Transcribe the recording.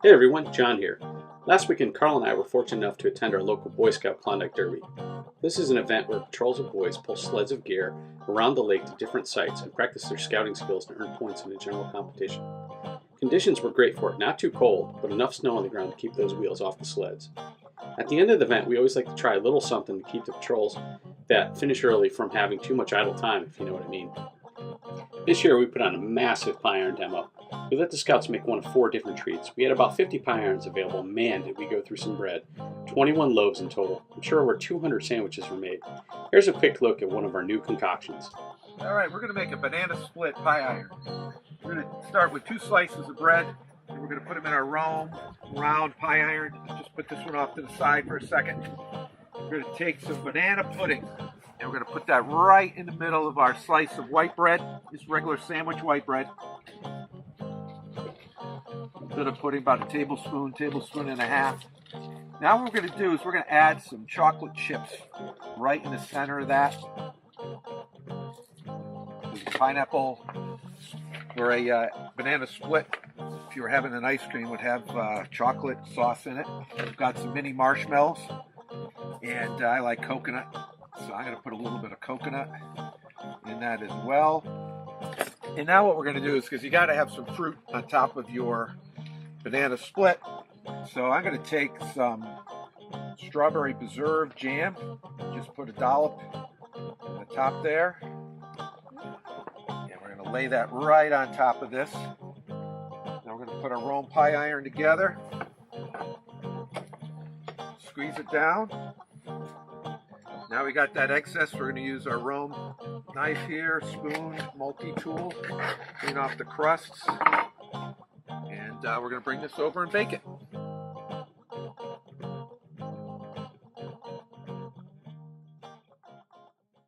Hey everyone, John here. Last weekend, Karl and I were fortunate enough to attend our local Boy Scout Klondike Derby. This is an event where patrols of boys pull sleds of gear around the lake to different sites and practice their scouting skills to earn points in a general competition. Conditions were great for it, not too cold, but enough snow on the ground to keep those wheels off the sleds. At the end of the event, we always like to try a little something to keep the patrols that finish early from having too much idle time, if you know what I mean. This year we put on a massive pie iron demo. We let the scouts make one of 4 different treats. We had about 50 pie irons available. Man, did we go through some bread. 21 loaves in total. I'm sure over 200 sandwiches were made. Here's a quick look at one of our new concoctions. Alright, we're going to make a banana split pie iron. We're going to start with 2 slices of bread, and we're going to put them in our round pie iron. Just put this one off to the side for a second. We're going to take some banana pudding, and we're going to put that right in the middle of our slice of white bread, just regular sandwich white bread. A bit of pudding, about a tablespoon and a half. Now what we're going to do is we're going to add some chocolate chips right in the center of that. There's a pineapple or a banana split. If you were having an ice cream, would have chocolate sauce in it. We've got some mini marshmallows, and I like coconut, so I'm going to put a little bit of coconut in that as well. And now what we're going to do is, because you got to have some fruit on top of your banana split, so I'm going to take some strawberry preserve jam, just put a dollop on the top there, and we're going to lay that right on top of this. Now we're going to put our Rome pie iron together, squeeze it down. Now we got that excess, we're going to use our Rome knife here, spoon, multi-tool, clean off the crusts, and we're going to bring this over and bake it.